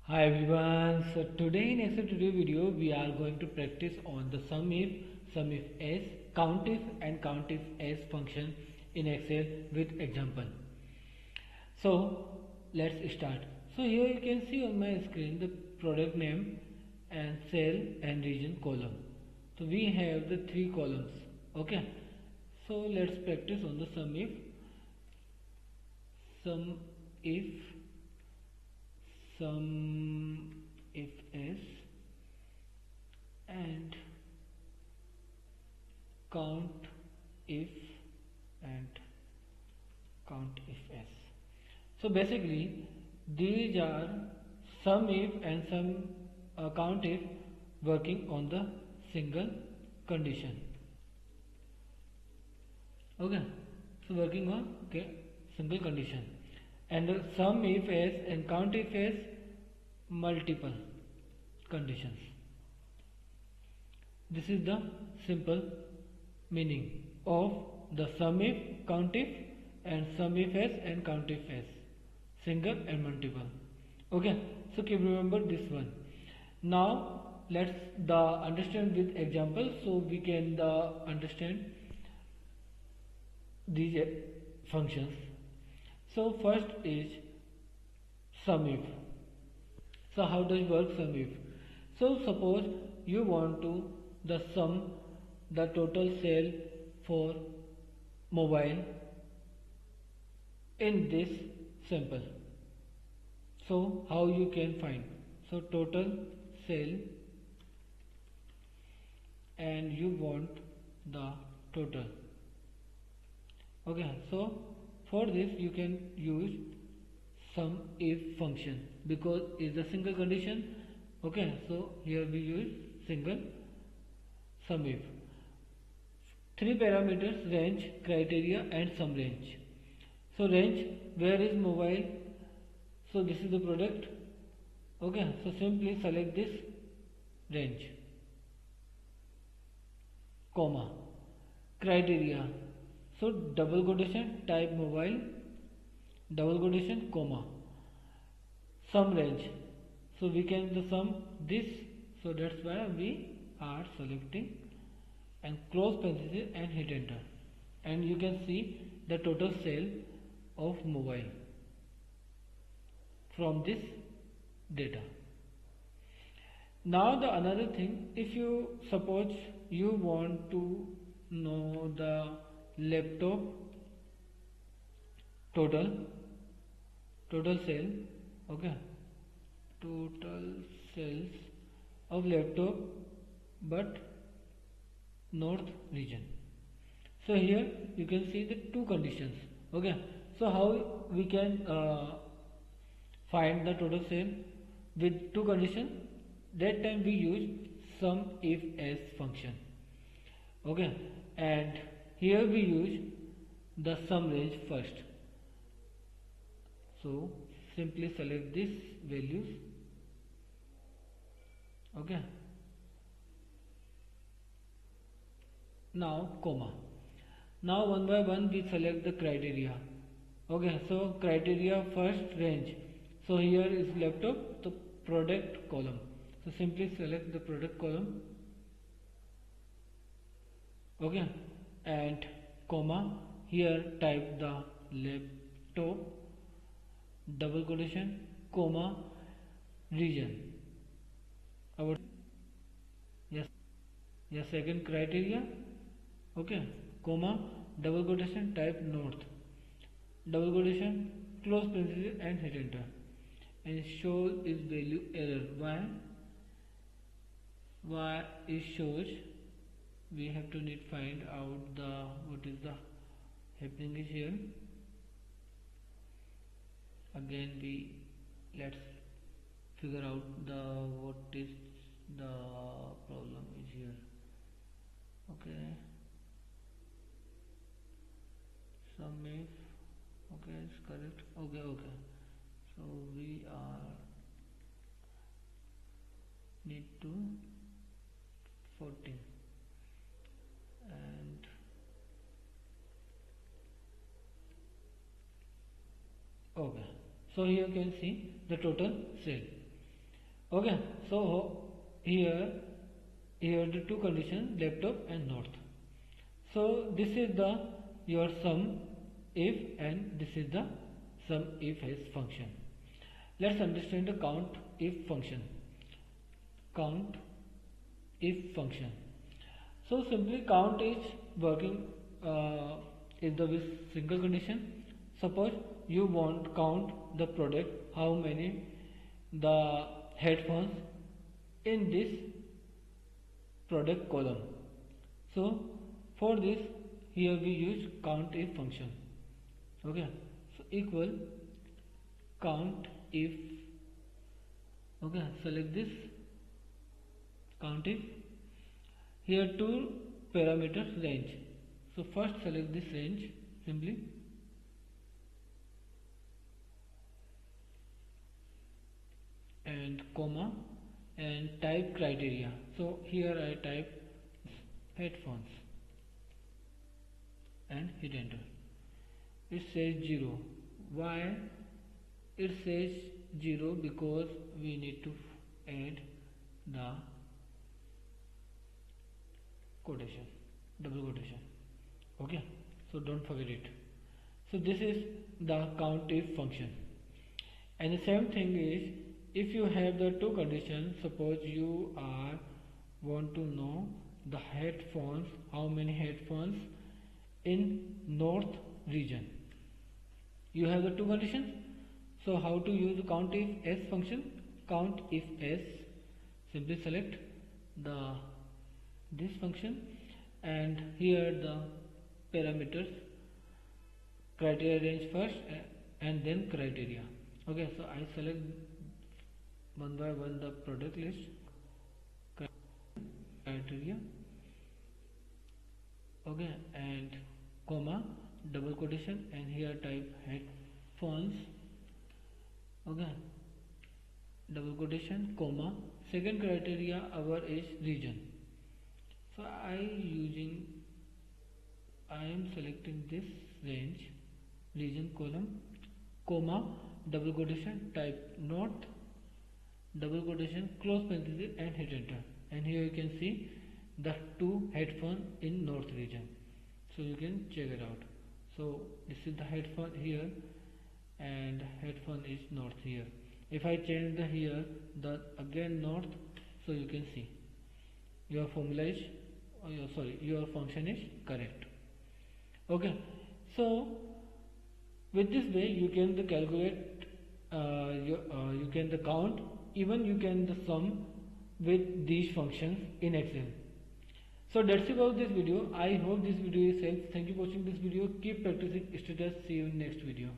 Hi everyone. So today in Excel Tutorial video we are going to practice on the sum if s, count if s function in Excel with example. So let's start. So here you can see on my screen the product name and cell and region column. So we have the three columns. Okay. So let's practice on the sum if sum if s and count if and count if s. So basically these are sum if and sum count if working on the single condition. Okay, so working on single condition, and sum if s and count if s multiple conditions. This is the simple meaning of the sum if, count if and sum if s and count if s, single and multiple. Okay, so keep remember this one. Now let's the understand with example so we can understand these functions. So first is sum if. So how does work sum if? So suppose you want to the sum the total sale for mobile in this sample. So how you can find? So total sale and you want the total. Okay, so for this you can use sum if function because it's a single condition. Okay, so here we use single sum if. Three parameters: range, criteria and sum range. So range, where is mobile? So this is the product. Okay, so simply select this range, comma, criteria. So double quotation, type mobile, double quotation, comma, sum range. So we can the sum this. So that's why we are selecting and close parenthesis and hit enter. And you can see the total sale of mobile from this data. Now the another thing, if you suppose you want to know the laptop total sale, okay, total sales of laptop but north region. So here you can see the two conditions. Okay, so how we can find the total sale with two conditions? That time we use sum if s function. Okay, and here we use the sum range first. So simply select these values. Okay, now comma. Now one by one we select the criteria. Okay, so criteria first, range. So here is laptop, the product column. So simply select the product column. Okay, and comma, here type the laptop, double quotation, comma, region. Our yes, second criteria. Okay, comma, double quotation, type north, double quotation, close parenthesis and hit enter. And show is value error. Why it shows? We have to need find out the what is the happening is here. Again we let's figure out the what is the problem is here. Okay, sum if, okay, it's correct. Okay, so we are need to 14 and okay, so here you can see the total sale. Okay, so here the two conditions, laptop and north. So this is the your sum if, and this is the sum if else function. Let's understand the count if function. Count if function. So simply count is working is the with single condition. Suppose you want count the product, how many the headphones in this product column. So for this here we use count if function. Okay, so equal count if. Okay, select this count if. Here two parameters range. So first select this range simply, and comma, and type criteria. So here I type headphones and hit enter. It says 0. Why it says 0? Because we need to add the quotation, double quotation. Okay, so don't forget it. So this is the count if function. And the same thing is, if you have the two conditions, suppose you are want to know the headphones, how many headphones in north region. You have the two conditions. So how to use count if s function? Count if s, simply select the this function, and here the parameters, criteria range first and then criteria. Okay, so I select one by one the product list, criteria. Okay, and comma, double quotation, and here type headphones. Okay, double quotation, comma, second criteria our is region. So I am selecting this range, region column, comma, double quotation, type north, double quotation, close parenthesis, and hit enter. And here you can see the two headphones in north region. So you can check it out. So this is the headphone here, and headphone is north here. If I change the here the again north, so you can see your formula is your function is correct. Okay, so with this way you can calculate you can the count, even you can the sum with these functions in Excel. So that's about this video. I hope this video is helpful. Thank you for watching this video. Keep practicing status. See you in next video.